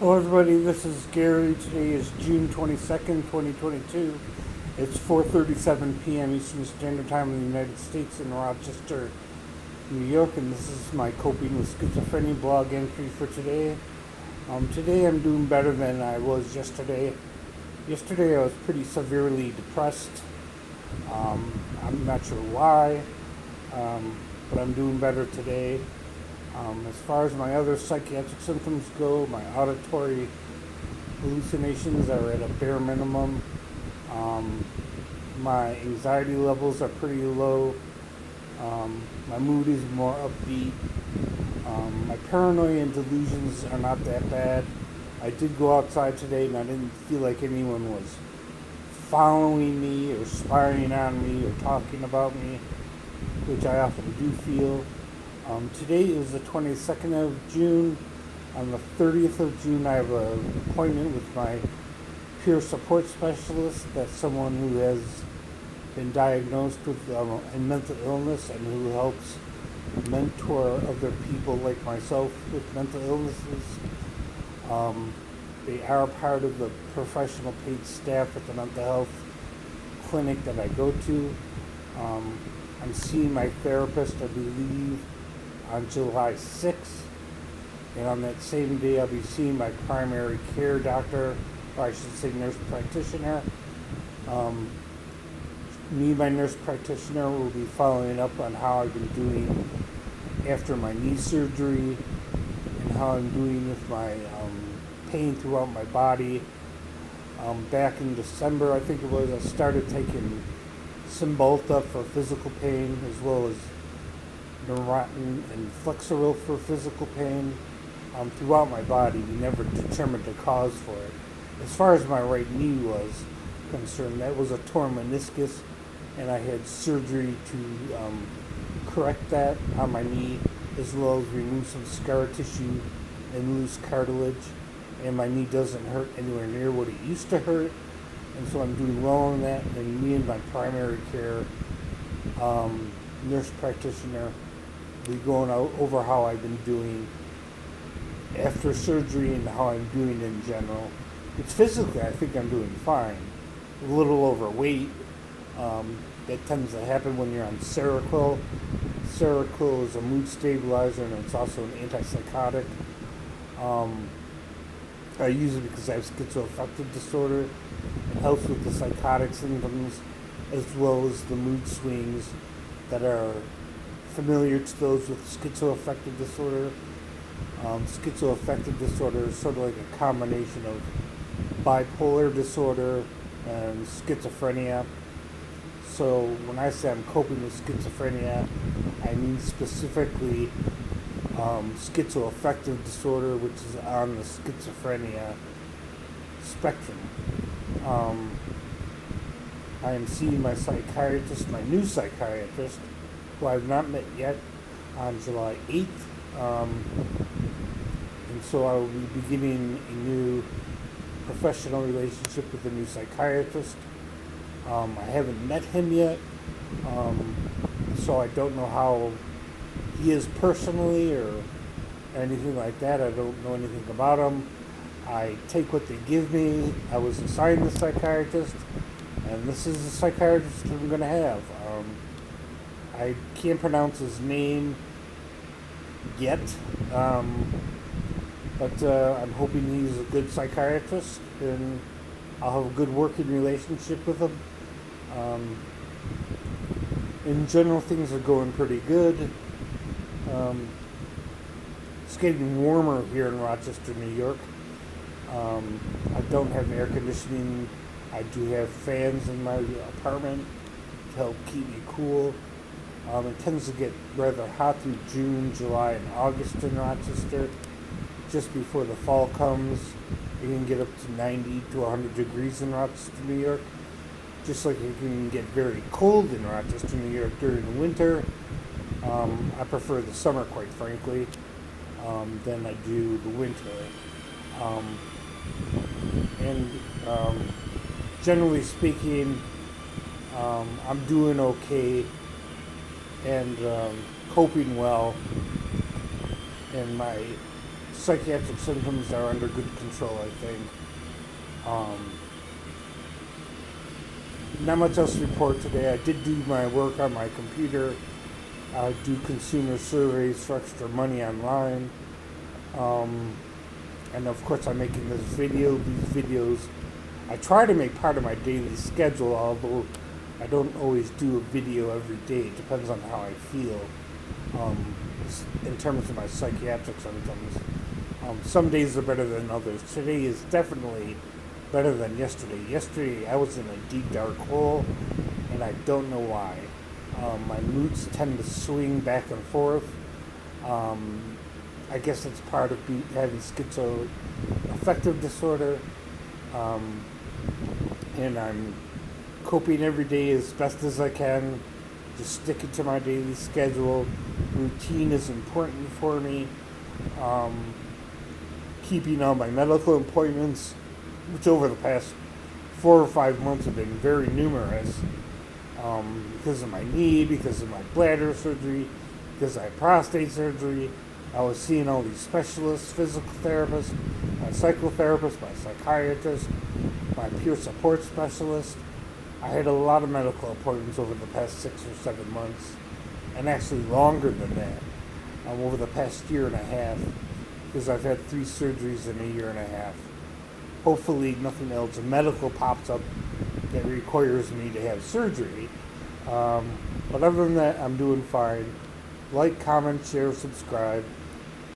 Hello everybody, this is Gary. Today is June 22nd, 2022. It's 4:37 p.m. Eastern Standard Time in the United States in Rochester, New York, and this is my Coping with Schizophrenia blog entry for today. Today I'm doing better than I was yesterday. Yesterday I was pretty severely depressed. I'm not sure why, but I'm doing better today. As far as my other psychiatric symptoms go, my auditory hallucinations are at a bare minimum. My anxiety levels are pretty low. My mood is more upbeat. My paranoia and delusions are not that bad. I did go outside today and I didn't feel like anyone was following me or spying on me or talking about me, which I often do feel. Today is the 22nd of June. On the 30th of June, I have an appointment with my peer support specialist. That's someone who has been diagnosed with a mental illness and who helps mentor other people like myself with mental illnesses. They are part of the professional paid staff at the mental health clinic that I go to. I'm seeing my therapist, I believe, on July 6th, and on that same day I'll be seeing my primary care doctor, or I should say nurse practitioner. Me and my nurse practitioner will be following up on how I've been doing after my knee surgery and how I'm doing with my pain throughout my body. Back in December, I think it was, I started taking Cymbalta for physical pain, as well as Neurontin and Flexeril for physical pain throughout my body. We never determined the cause for it. As far as my right knee was concerned, that was a torn meniscus, and I had surgery to correct that on my knee, as well as remove some scar tissue and loose cartilage. And my knee doesn't hurt anywhere near what it used to hurt, and so I'm doing well on that. And me and my primary care nurse practitioner, we going over how I've been doing after surgery and how I'm doing in general. It's physically, I think I'm doing fine. A little overweight. That tends to happen when you're on Seroquel. Seroquel is a mood stabilizer and it's also an antipsychotic. I use it because I have schizoaffective disorder. It helps with the psychotic symptoms as well as the mood swings that are familiar to those with schizoaffective disorder. Schizoaffective disorder is sort of like a combination of bipolar disorder and schizophrenia. So when I say I'm coping with schizophrenia, I mean specifically schizoaffective disorder, which is on the schizophrenia spectrum. I am seeing my psychiatrist, my new psychiatrist, who I've not met yet, on July 8th. And so I will be beginning a new professional relationship with a new psychiatrist. I haven't met him yet, so I don't know how he is personally or anything like that. I don't know anything about him. I take what they give me. I was assigned the psychiatrist, and this is the psychiatrist I'm going to have. I can't pronounce his name yet, but I'm hoping he's a good psychiatrist, and I'll have a good working relationship with him. In general, things are going pretty good. It's getting warmer here in Rochester, New York. I don't have air conditioning. I do have fans in my apartment to help keep me cool. It tends to get rather hot through June, July, and August in Rochester. Just before the fall comes, it can get up to 90 to 100 degrees in Rochester, New York. Just like it can get very cold in Rochester, New York during the winter. I prefer the summer, quite frankly, than I do the winter. Generally speaking, I'm doing okay and coping well, and my psychiatric symptoms are under good control, I think. Not much else to report today. I did do my work on my computer. I do consumer surveys for extra money online. And of course I'm making this video. These videos I try to make part of my daily schedule, although I don't always do a video every day. It depends on how I feel in terms of my psychiatric symptoms. Some days are better than others. Today is definitely better than yesterday. Yesterday I was in a deep dark hole, and I don't know why. My moods tend to swing back and forth. I guess it's part of having schizoaffective disorder. And I'm coping every day as best as I can, just sticking to my daily schedule. Routine is important for me. Keeping all my medical appointments, which over the past 4 or 5 months have been very numerous, because of my knee, because of my bladder surgery, because I had prostate surgery. I was seeing all these specialists, physical therapists, my psychotherapist, my psychiatrist, my peer support specialist. I had a lot of medical appointments over the past 6 or 7 months, and actually longer than that, over the past year and a half, because I've had 3 surgeries in a year and a half. Hopefully nothing else medical pops up that requires me to have surgery. But other than that, I'm doing fine. Like, comment, share, subscribe.